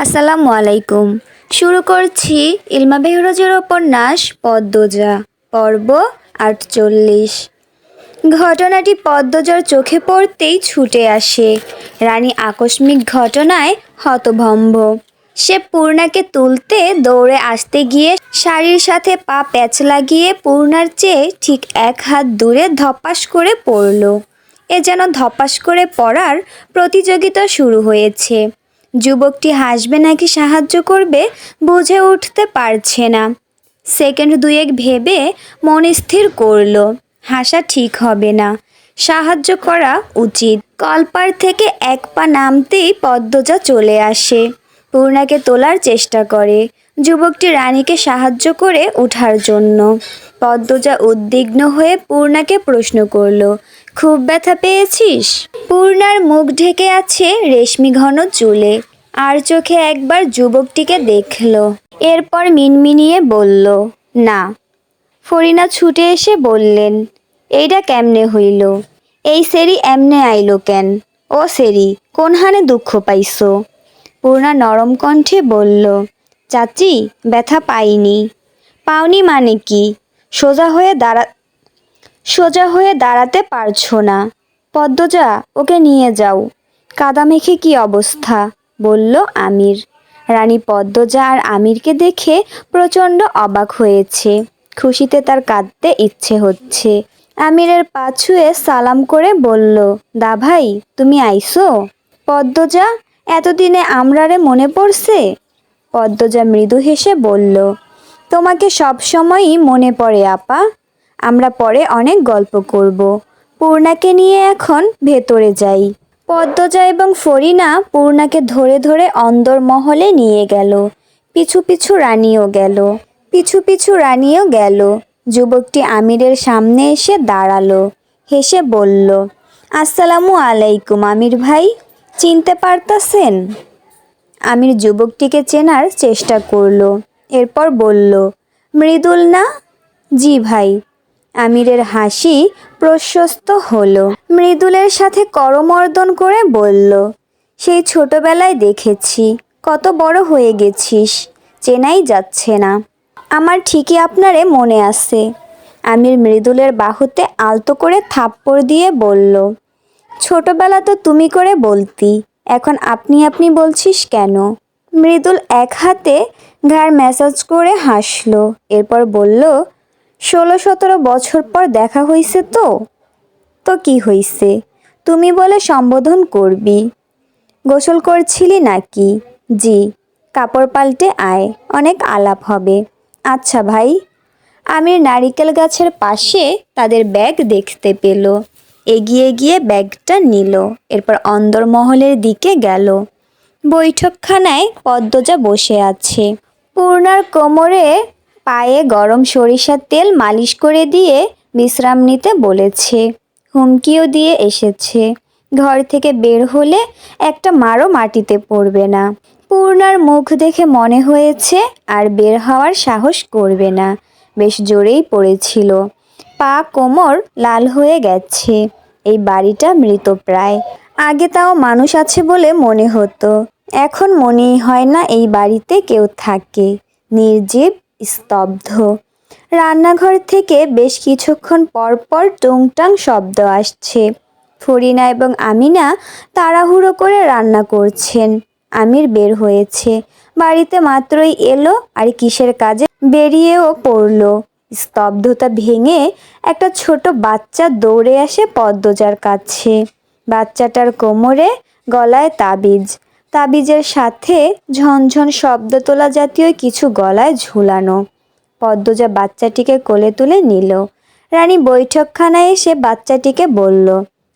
আসসালামু আলাইকুম। শুরু করছি ইলমা বেহরোজের উপন্যাস পদ্মজা, পর্ব ৪৮। ঘটনাটি পদ্মজার চোখে পড়তেই ছুটে আসে। রানী আকস্মিক ঘটনায় হতভম্ব। সে পূর্ণাকে তুলতে দৌড়ে আসতে গিয়ে শাড়ির সাথে পা প্যাঁচ লাগিয়ে পূর্ণার চেয়ে ঠিক এক হাত দূরে ধপাস করে পড়ল। এ যেন ধপাস করে পড়ার প্রতিযোগিতা শুরু হয়েছে। যুবকটি হাসবে নাকি সাহায্য করবে বুঝে উঠতে পারছে না। সেকেন্ড দুয়েক ভেবে মন স্থির করল, হাসা ঠিক হবে না, সাহায্য করা উচিত। কলপার থেকে এক পা নামতেই পদ্মজা চলে আসে, পূর্ণাকে তোলার চেষ্টা করে। যুবকটি রানীকে সাহায্য করে ওঠার জন্য। পদ্মজা উদ্বিগ্ন হয়ে পূর্ণাকে প্রশ্ন করল, খুব ব্যথা পেয়েছিস? পূর্ণার মুখ ঢেকে আছে রেশমি ঘন চুলে, আর চোখে একবার যুবকটিকে দেখল, এরপর মিনমিনিয়ে বলল, না। ফরিনা ছুটে এসে বললেন, এইটা কেমনে হইল? এই সেরি এমনে আইলো কেন? ও সেরি, কোনহানে দুঃখ পাইছো? পূর্ণা নরম কণ্ঠে বলল, চাচি, ব্যথা পাইনি। পাওনি মানে কি? সোজা হয়ে দাঁড়াতে পারছো না? পদ্মজা, ওকে নিয়ে যাও। কাদা মেখে কি অবস্থা? বলল আমির। রানী পদ্মজা আর আমিরকে দেখে প্রচণ্ড অবাক হয়েছে। খুশিতে তার কাঁদতে ইচ্ছে হচ্ছে। আমিরের পা ছুঁয়ে সালাম করে বলল, দা ভাই, তুমি আইসো? পদ্মজা, এতদিনে আমরারে মনে পড়ছে? পদ্মজা মৃদু হেসে বলল, তোমাকে সব সময়ই মনে পড়ে আপা। আমরা পরে অনেক গল্প করব। পূর্ণাকে নিয়ে এখন ভেতরে যাই। পদ্মজা এবং ফরিনা পূর্ণাকে ধরে ধরে অন্দরমহলে নিয়ে গেল। পিছু পিছু রানীও গেল। যুবকটি আমিরের সামনে এসে দাঁড়ালো, হেসে বলল, আসসালামু আলাইকুম আমির ভাই, চিনতে পারতাছেন? আমির যুবকটিকে চেনার চেষ্টা করলো, এরপর বলল, মৃদুল না? জি ভাই। আমিরের হাসি প্রশস্ত হলো। মৃদুলের সাথে করমর্দন করে বলল, সেই ছোটবেলায় দেখেছি, কত বড় হয়ে গেছিস, চেনাই যাচ্ছে না। আমার ঠিকই আপনারে মনে আছে। আমির মৃদুলের বাহুতে আলতো করে থাপ্পড় দিয়ে বলল, ছোটবেলা তো তুমি করে বলতি, এখন আপনি আপনি বলছিস কেন? মৃদুল এক হাতে ঘাড় ম্যাসাজ করে হাসল, এরপর বলল, 16-17 বছর পর দেখা হইছে তো। তো কি হইছে, তুমি বলে সম্বোধন করবি। গোসল করছিলি নাকি? জি। কাপড় পাল্টে আয়, অনেক আলাপ হবে। আচ্ছা ভাই। আমির নারিকেল গাছের পাশে তাদের ব্যাগ দেখতে পেল, এগিয়ে গিয়ে ব্যাগটা নিল, এরপর অন্দরমহলের দিকে গেল। বৈঠকখানায় পদ্মজা বসে আছে। পূর্ণার কোমরে পায়ে গরম সরিষার তেল মালিশ করে দিয়ে বিশ্রাম নিতে বলেছে। হুমকিও দিয়ে এসেছে, ঘর থেকে বের হলে একটা মারও মাটিতে পড়বে না। পূর্ণার মুখ দেখে মনে হয়েছে আর বের হওয়ার সাহস করবে না। বেশ জোরেই পড়েছিল, পা কোমর লাল হয়ে গেছে। এই বাড়িটা মৃতপ্রায়। আগে তাও মানুষ আছে বলে মনে হতো, এখন মনেই হয় না এই বাড়িতে কেউ থাকে। নির্জীব, স্তব্ধ। রান্নাঘর থেকে বেশ কিছুক্ষণ পর পর টুংটাং শব্দ আসছে। ফরিনা এবং আমিনা তাড়াহুড়ো করে রান্না করছেন। আমির বের হয়েছে, বাড়িতে মাত্রই এলো আর কিসের কাজে বেরিয়েও পড়ল। স্তব্ধতা ভেঙে একটা ছোট বাচ্চা দৌড়ে আসে পদ্মজার কাছে। বাচ্চাটার কোমরে গলায় তাবিজ, তাবিজের সাথে ঝনঝন শব্দ তোলা জাতীয় কিছু গলায় ঝুলানো। পদ্মজা বাচ্চাটিকে কোলে তুলে নিল। রানী বৈঠকখানায় এসে বাচ্চাটিকে বলল,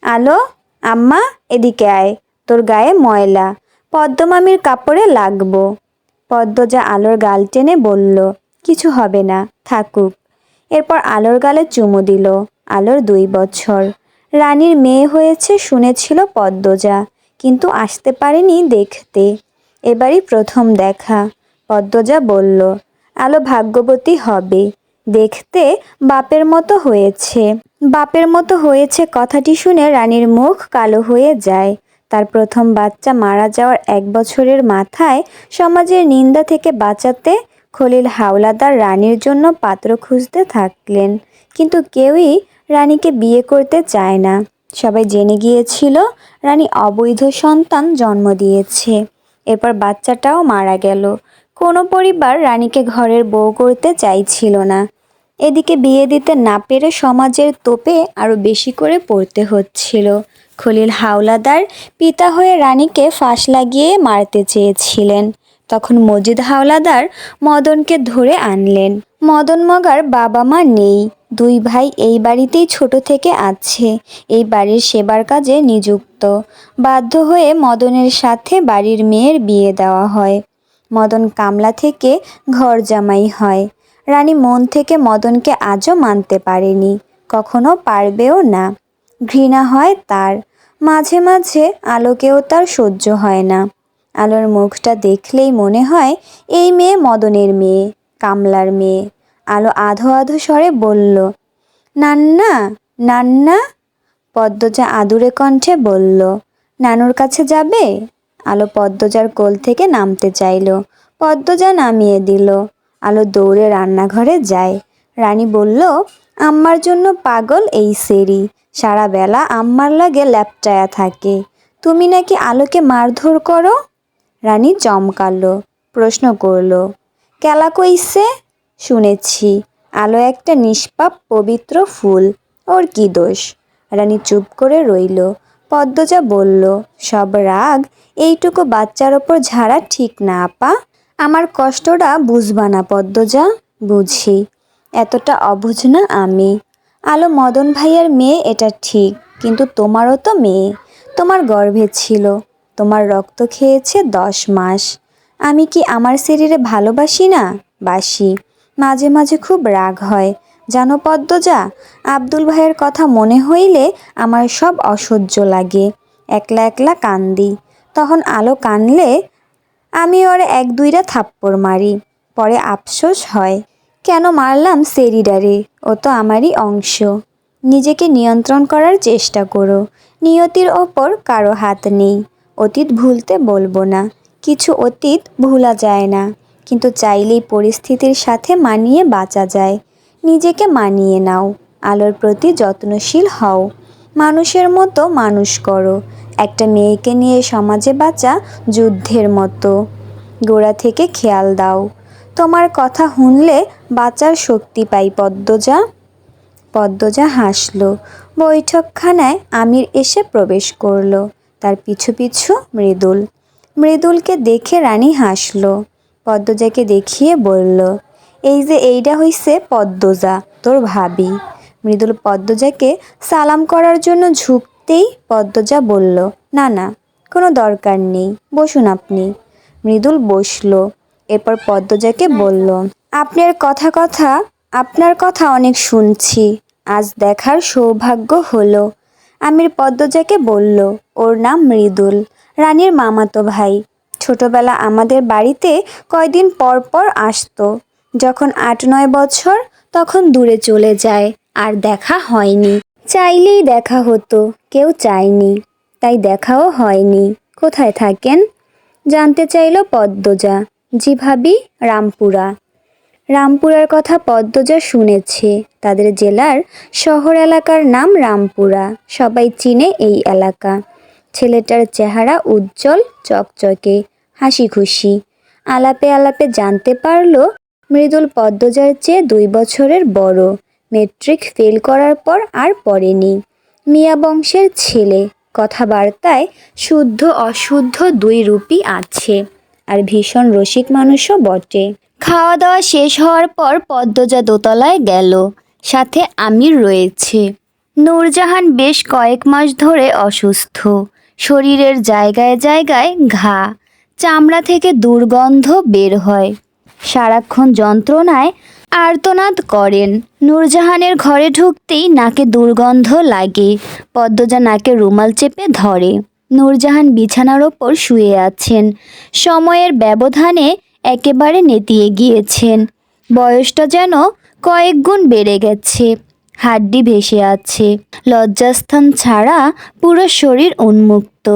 আলো, আম্মা, এদিকে আয়, তোর গায়ে ময়লা, পদ্মমামির কাপড়ে লাগবো। পদ্মজা আলোর গাল টেনে বলল, কিছু হবে না, থাকুক। এরপর আলোর গালে চুমু দিল। আলোর 2 বছর। রানীর মেয়ে হয়েছে শুনেছিল পদ্মজা, কিন্তু আসতে পারেনি দেখতে। এবারই প্রথম দেখা। পদ্মজা বলল, আলো ভাগ্যবতী হবে, দেখতে বাপের মতো হয়েছে। বাপের মতো হয়েছে কথাটি শুনে রানীর মুখ কালো হয়ে যায়। তার প্রথম বাচ্চা মারা যাওয়ার 1 বছরের মাথায় সমাজের নিন্দা থেকে বাঁচাতে খলিল হাওলাদার রানীর জন্য পাত্র খুঁজতে থাকলেন, কিন্তু কেউই রানীকে বিয়ে করতে চায় না। সবাই জেনে গিয়েছিল রানী অবৈধ সন্তান জন্ম দিয়েছে। এরপর বাচ্চাটাও মারা গেল। কোনো পরিবার রানীকে ঘরের বউ করতে চাইছিল না। এদিকে বিয়ে দিতে না পেরে সমাজের তোপে আরও বেশি করে পড়তে হচ্ছিল। খলিল হাওলাদার পিতা হয়ে রানীকে ফাঁস লাগিয়ে মারতে চেয়েছিলেন। তখন মজিদ হাওলাদার মদনকে ধরে আনলেন। মদন মগার বাবা মা নেই, 2 ভাই এই বাড়িতেই ছোট থেকে আছে, এই বাড়ির সেবার কাজে নিযুক্ত। বাধ্য হয়ে মদনের সাথে বাড়ির মেয়ের বিয়ে দেওয়া হয়। মদন কামলা থেকে ঘর জামাই হয়। রানী মন থেকে মদনকে আজও মানতে পারেনি, কখনো পারবেও না। ঘৃণা হয় তার। মাঝে মাঝে আলোকেও তার সহ্য হয় না। আলোর মুখটা দেখলেই মনে হয় এই মেয়ে মদনের মেয়ে, কামলার মেয়ে। আলো আধো আধো স্বরে বলল, নান্না নান্না। পদ্মজা আদুরে কণ্ঠে বলল, নানুর কাছে যাবে? আলো পদ্মজার কোল থেকে নামতে চাইল। পদ্মজা নামিয়ে দিল। আলো দৌড়ে রান্নাঘরে যায়। রানী বলল, আম্মার জন্য পাগল এই সেরি, সারা বেলা আম্মার লাগে ল্যাপটায়া থাকে। তুমি নাকি আলোকে মারধর করো? রানী চমকালো, প্রশ্ন করলো, কেলা কইছে? শুনেছি, আলো একটা নিষ্পাপ পবিত্র ফুল, ওর কি দোষ? রানী চুপ করে রইল। পদ্মজা বলল, সব রাগ এইটুকু বাচ্চার ওপর ঝাড়া ঠিক না আপা। আমার কষ্টটা বুঝবা না পদ্মজা? বুঝি, এতটা অবুঝ না আমি। আলো মদন ভাইয়ার মেয়ে এটা ঠিক, কিন্তু তোমারও তো মেয়ে, তোমার গর্ভে ছিল, তোমার রক্ত খেয়েছে 10 মাস। আমি কি আমার শরীরে ভালোবাসি না? বাসি। মাঝে মাঝে খুব রাগ হয় জানো পদ্মজা, আব্দুল ভাইয়ের কথা মনে হইলে আমার সব অসহ্য লাগে। একলা একলা কান্দি। তখন আলো কানলে আমি ওরে 1-2টা থাপ্পড় মারি, পরে আফসোস হয় কেন মারলাম সেরিডারে, ও তো আমারই অংশ। নিজেকে নিয়ন্ত্রণ করার চেষ্টা করো। নিয়তির ওপর কারো হাত নেই। অতীত ভুলতে বলবো না, কিছু অতীত ভোলা যায় না, কিন্তু চাইলেই পরিস্থিতির সাথে মানিয়ে বাঁচা যায়। নিজেকে মানিয়ে নাও। আলোর প্রতি যত্নশীল হও। মানুষের মতো মানুষ করো। একটা মেয়েকে নিয়ে সমাজে বাঁচা যুদ্ধের মতো। গোড়া থেকে খেয়াল দাও। তোমার কথা শুনলে বাঁচার শক্তি পাই পদ্মজা। পদ্মজা হাসল। বৈঠকখানায় আমির এসে প্রবেশ করলো, তার পিছু পিছু মৃদুল। মৃদুলকে দেখে রানী হাসল। পদ্মজাকে দেখিয়ে বলল, এই যে এইটা হইছে পদ্মজা, তোর ভাবি। মৃদুল পদ্মজাকে সালাম করার জন্য ঝুঁকতেই পদ্মজা বলল, না না, কোনো দরকার নেই, বসুন আপনি। মৃদুল বসল। এরপর পদ্মজাকে বলল, আপনার কথা অনেক শুনছি, আজ দেখার সৌভাগ্য হলো। আমির পদ্মজাকে বলল, ওর নাম মৃদুল, রানীর মামাতো ভাই। ছোটবেলা আমাদের বাড়িতে কয়দিন পর পর আসতো। যখন 8-9 বছর তখন দূরে চলে যায়, আর দেখা হয়নি। চাইলেই দেখা হতো, কেউ চায়নি, তাই দেখাও হয়নি। কোথায় থাকেন? জানতে চাইল পদ্মজা। জি ভাবি, রামপুরা। রামপুরার কথা পদ্মজা শুনেছে। তাদের জেলার শহর এলাকার নাম রামপুরা, সবাই চিনে এই এলাকা। ছেলেটার চেহারা উজ্জ্বল, চকচকে, হাসি খুশি। আলাপে আলাপে জানতে পারল মৃদুল পদ্মজার চেয়ে 2 বছরের বড়। মেট্রিক ফেল করার পর আর পড়েনি। মিয়া বংশের ছেলে, কথাবার্তায় শুদ্ধ অশুদ্ধ 2 রূপই আছে, আর ভীষণ রসিক মানুষও বটে। খাওয়া দাওয়া শেষ হওয়ার পর পদ্মজা দোতলায় গেল। সাথে আমির রয়েছে। নূরজাহান বেশ কয়েক মাস ধরে অসুস্থ। শরীরের জায়গায় জায়গায় ঘা, চামড়া থেকে দুর্গন্ধ বের হয়। সারাক্ষণ যন্ত্রণায় আর্তনাদ করেন। নূরজাহানের ঘরে ঢুকতেই নাকে দুর্গন্ধ লাগে। পদ্মজা নাকে রুমাল চেপে ধরে। নূরজাহান বিছানার ওপর শুয়ে আছেন। সময়ের ব্যবধানে একেবারে নেতিয়ে গিয়েছেন। বয়সটা যেন কয়েক গুণ বেড়ে গেছে। হাড্ডি ভেসে আছে। লজ্জাস্থান ছাড়া পুরো শরীর উন্মুক্ত।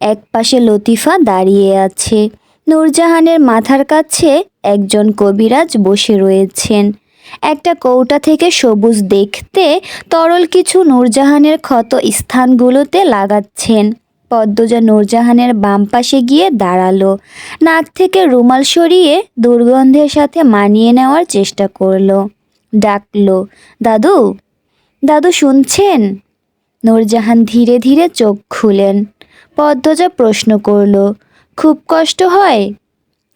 একপাশে লতিফা দাঁড়িয়ে আছে। নূরজাহানের মাথার কাছে একজন কবিরাজ বসে রয়েছেন। একটা কৌটা থেকে সবুজ দেখতে তরল কিছু নূরজাহানের ক্ষত স্থানগুলোতে লাগাচ্ছেন। পদ্মজা নূরজাহানের বাম পাশে গিয়ে দাঁড়ালো। নাক থেকে রুমাল সরিয়ে দুর্গন্ধের সাথে মানিয়ে নেওয়ার চেষ্টা করলো। ডাকলো, দাদু, দাদু শুনছেন? নূরজাহান ধীরে ধীরে চোখ খুলেন। পদ্মজা প্রশ্ন করল, খুব কষ্ট হয়?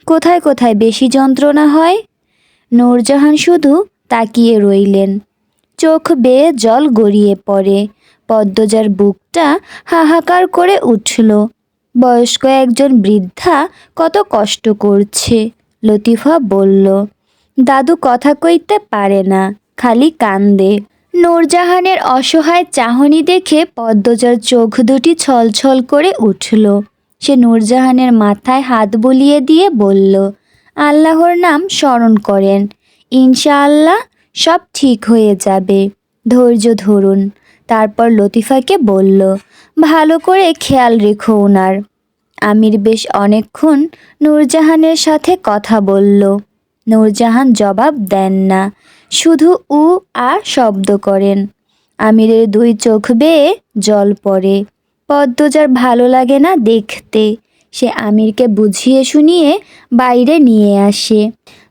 কোথায় কোথায় বেশি যন্ত্রণা হয়? নূরজাহান শুধু তাকিয়ে রইলেন। চোখ বেয়ে জল গড়িয়ে পড়ে। পদ্মজার বুকটা হাহাকার করে উঠল। বয়স্ক একজন বৃদ্ধা কত কষ্ট করছে। লতিফা বলল, দাদু কথা কইতে পারে না, খালি কান্দে। নূরজাহানের অসহায় চাহনি দেখে পদ্মজার চোখ দুটি ছলছল করে উঠল। সে নূরজাহানের মাথায় হাত বুলিয়ে দিয়ে বলল, আল্লাহর নাম স্মরণ করেন, ইনশাআল্লাহ সব ঠিক হয়ে যাবে, ধৈর্য ধরুন। তারপর লতিফাকে বলল, ভালো করে খেয়াল রেখো ওনার। আমির বেশ অনেকক্ষণ নূরজাহানের সাথে কথা বলল। নূরজাহান জবাব দেন না, শুধু উ আ শব্দ করেন। আমিরের দুই চোখ বেয়ে জল পড়ে। পদ্মজার ভালো লাগে না দেখতে। সে আমিরকে বুঝিয়ে শুনিয়ে বাইরে নিয়ে আসে।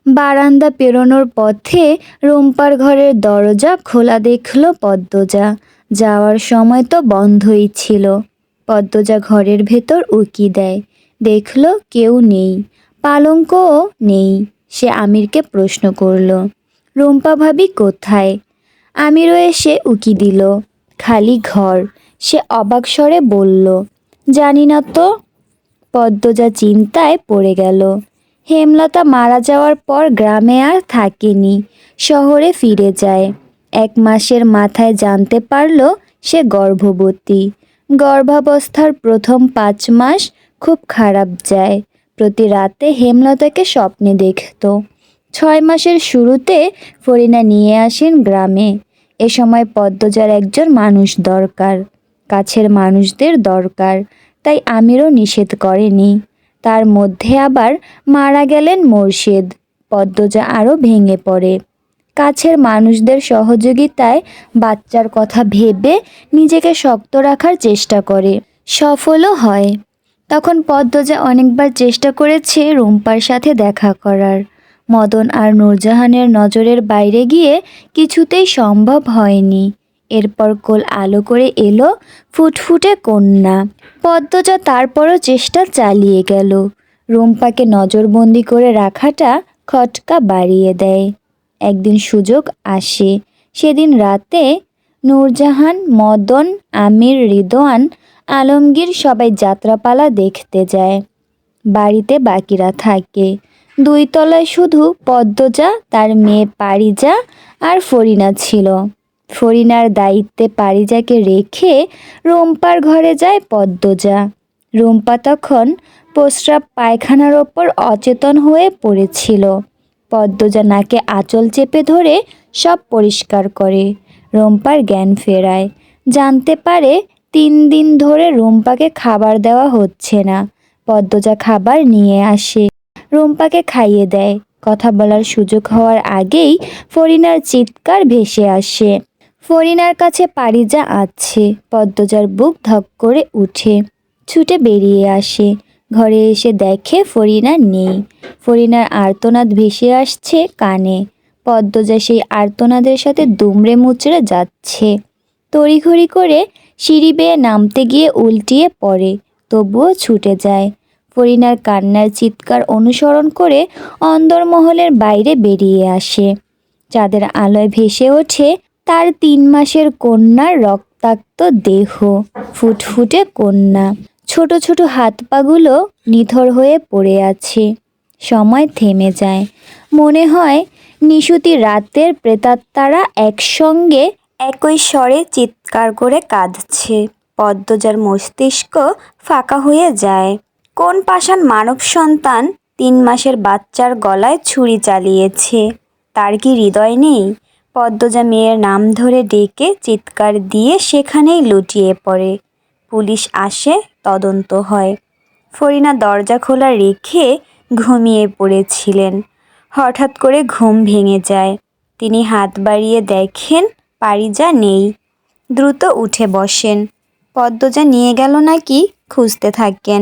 বারান্দা পেরোনোর পথে রুম্পার ঘরের দরজা খোলা দেখল পদ্মজা। যাওয়ার সময় তো বন্ধই ছিল। পদ্মজা ঘরের ভেতর উকি দেয়, দেখল কেউ নেই, পালঙ্কও নেই। সে আমিরকে প্রশ্ন করল, রুম্পা ভাবি কোথায়? আমিরও এসে উকি দিল, খালি ঘর। সে অবাক স্বরে বলল, জানি না তো। পদ্মজা চিন্তায় পড়ে গেল। হেমলতা মারা যাওয়ার পর গ্রামে আর থাকেনি, শহরে ফিরে যায়। 1 মাসের মাথায় জানতে পারল সে গর্ভবতী। গর্ভাবস্থার প্রথম 5 মাস খুব খারাপ যায়। প্রতি রাতে হেমলতাকে স্বপ্নে দেখত। 6 মাসের শুরুতে ফরিনা নিয়ে আসেন গ্রামে। এ সময় পদ্মজার একজন মানুষ দরকার, কাছের মানুষদের দরকার, তাই আমিরও নিষেধ করেনি। তার মধ্যে আবার মারা গেলেন মোর্শেদ। পদ্মজা আরও ভেঙে পড়ে। কাছের মানুষদের সহযোগিতায় বাচ্চার কথা ভেবে নিজেকে শক্ত রাখার চেষ্টা করে, সফলও হয়। তখন পদ্মজা অনেকবার চেষ্টা করেছে রুম্পার সাথে দেখা করার। মদন আর নূরজাহানের নজরের বাইরে গিয়ে কিছুতেই সম্ভব হয়নি। এরপর কোল আলো করে এলো ফুটফুটে কন্যা। পদ্মজা তারপরও চেষ্টা চালিয়ে গেল। রুম্পাকে নজরবন্দি করে রাখাটা খটকা বাড়িয়ে দেয়। একদিন সুযোগ আসে। সেদিন রাতে নূরজাহান, মদন, আমির, রিদওয়ান, আলমগীর সবাই যাত্রাপালা দেখতে যায়। বাড়িতে বাকিরা থাকে। 2 তলায় শুধু পদ্মজা, তার মেয়ে পারিজা আর ফরিনা ছিল। ফরিনার দায়িত্বে পারিজাকে রেখে রুম্পার ঘরে যায় পদ্মজা। রুম্পা তখন প্রস্রাব পায়খানার ওপর অচেতন হয়ে পড়েছিল। পদ্মজা নাকে আঁচল চেপে ধরে সব পরিষ্কার করে। রুম্পার জ্ঞান ফেরায়। জানতে পারে 3 দিন ধরে রুম্পাকে খাবার দেওয়া হচ্ছে না। পদ্মজা খাবার নিয়ে আসে, রুম্পাকে খাইয়ে দেয়। কথা বলার সুযোগ হওয়ার আগেই ফরিনার চিৎকার ভেসে আসে। ফরিনার কাছে পারিজা আছে। পদ্মজার বুক ধক করে উঠে, ছুটে বেরিয়ে আসে। ঘরে এসে দেখে ফরিনা নেই। ফরিনার আর্তনাদ ভেসে আসছে কানে। পদ্মজা সেই আর্তনাদের সাথে দুমড়ে মুচড়ে যাচ্ছে। তড়িঘড়ি করে সিঁড়ি বেয়ে নামতে গিয়ে উল্টিয়ে পড়ে, তবুও ছুটে যায়। ফরিনার কান্নার চিৎকার অনুসরণ করে অন্দরমহলের বাইরে বেরিয়ে আসে। চাঁদের আলোয় ভেসে ওঠে তার 3 মাসের কন্যার রক্তাক্ত দেহ। ফুটফুটে কন্যা, ছোট ছোট হাত পাগুলো নিথর হয়ে পড়ে আছে। সময় থেমে যায়। মনে হয় নিশুতি রাতের প্রেতাত্মারা একসঙ্গে একই স্বরে চিৎকার করে কাঁদছে। পদ্মজার মস্তিষ্ক ফাঁকা হয়ে যায়। কোন পাষাণ মানব সন্তান 3 মাসের বাচ্চার গলায় ছুরি চালিয়েছে? তার কি হৃদয় নেই? পদ্মজা মেয়ের নাম ধরে ডেকে চিৎকার দিয়ে সেখানেই লুটিয়ে পড়ে। পুলিশ আসে, তদন্ত হয়। ফরিনা দরজা খোলা রেখে ঘুমিয়ে পড়েছিলেন। হঠাৎ করে ঘুম ভেঙে যায়। তিনি হাত বাড়িয়ে দেখেন পারিজা নেই। দ্রুত উঠে বসেন। পদ্মজা নিয়ে গেল নাকি খুঁজতে থাকেন।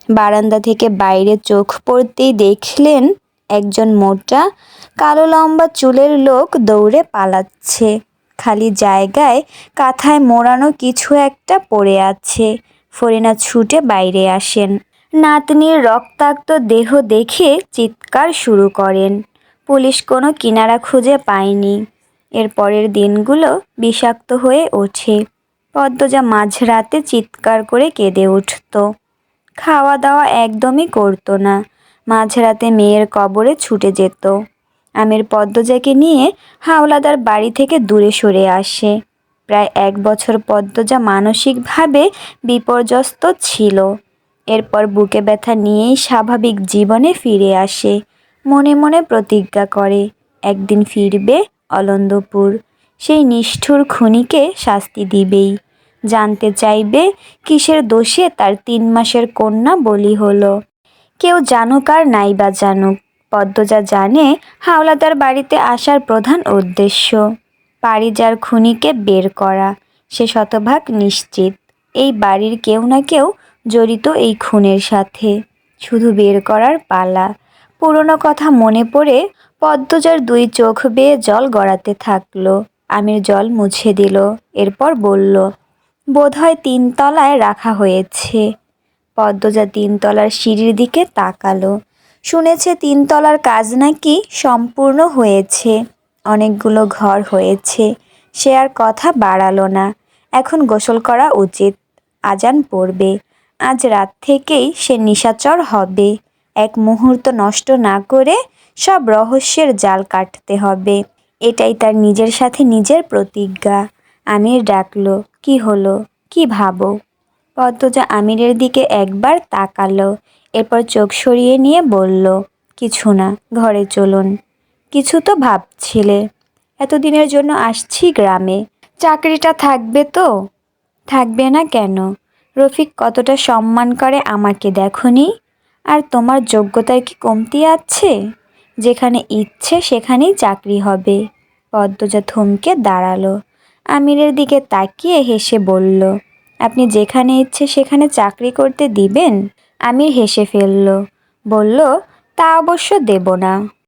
বারান্দা থেকে বাইরে চোখ পড়তেই দেখলেন একজন মোটা কালো লম্বা চুলের লোক দৌড়ে পালাচ্ছে। খালি জায়গায় কাঁথায় মোড়ানো কিছু একটা পড়ে আছে। ফরিনা ছুটে বাইরে আসেন। নাতনির রক্তাক্ত দেহ দেখে চিৎকার শুরু করেন। পুলিশ কোনো কিনারা খুঁজে পায়নি। এর পরের দিনগুলো বিষাক্ত হয়ে ওঠে। পদ্মজা মাঝরাতে চিৎকার করে কেঁদে উঠত। খাওয়া দাওয়া একদমই করতো না। মাঝরাতে মেয়ের কবরে ছুটে যেত। আমির পদ্মজাকে নিয়ে হাওলাদার বাড়ি থেকে দূরে সরে আসে। প্রায় 1 বছর পদ্মজা মানসিকভাবে বিপর্যস্ত ছিল। এরপর বুকে ব্যথা নিয়েই স্বাভাবিক জীবনে ফিরে আসে। মনে মনে প্রতিজ্ঞা করে একদিন ফিরবে অলন্দপুর। সেই নিষ্ঠুর খুনিকে শাস্তি দিবেই। জানতে চাইবে কিসের দোষে তার 3 মাসের কন্যা বলি হলো। কেউ জানুক আর নাই বা জানুক, পদ্মজা জানে হাওলাদার বাড়িতে আসার প্রধান উদ্দেশ্য পারিজার খুনিকে বের করা। সে শতভাগ নিশ্চিত এই বাড়ির কেউ না কেউ জড়িত এই খুনের সাথে। শুধু বের করার পালা। পুরনো কথা মনে পড়ে পদ্মজার 2 চোখ বেয়ে জল গড়াতে থাকলো। আমির জল মুছে দিল। এরপর বলল, বোধহয় 3 তলায় রাখা হয়েছে। পদ্মজা 3 তলার সিঁড়ির দিকে তাকালো। শুনেছে 3 তলার কাজ নাকি সম্পূর্ণ হয়েছে। অনেকগুলো ঘর হয়েছে। সে আর কথা বাড়ালো না। এখন গোসল করা উচিত। আজান পড়বে। আজ রাত থেকেই সে নিশাচর হবে। এক মুহূর্ত নষ্ট না করে সব রহস্যের জাল কাটতে হবে। এটাই তার নিজের সাথে নিজের প্রতিজ্ঞা। আমির ডাকলো, কি হলো, কি ভাবো? পদ্মজা আমিরের দিকে একবার তাকালো। এরপর চোখ সরিয়ে নিয়ে বলল, কিছু না, ঘরে চলুন। কিছু তো ভাবছিলে? এতদিনের জন্য আসছি গ্রামে। চাকরিটা থাকবে তো? থাকবে না কেন? রফিক কতটা সম্মান করে আমাকে দেখোনি? আর তোমার যোগ্যতার কি কমতি আছে? যেখানে ইচ্ছে সেখানেই চাকরি হবে। পদ্মজা থমকে দাঁড়ালো। আমিরের দিকে তাকিয়ে হেসে বলল, আপনি যেখানে ইচ্ছে সেখানে চাকরি করতে দিবেন? আমির হেসে ফেলল। বলল, তা অবশ্য দেব না।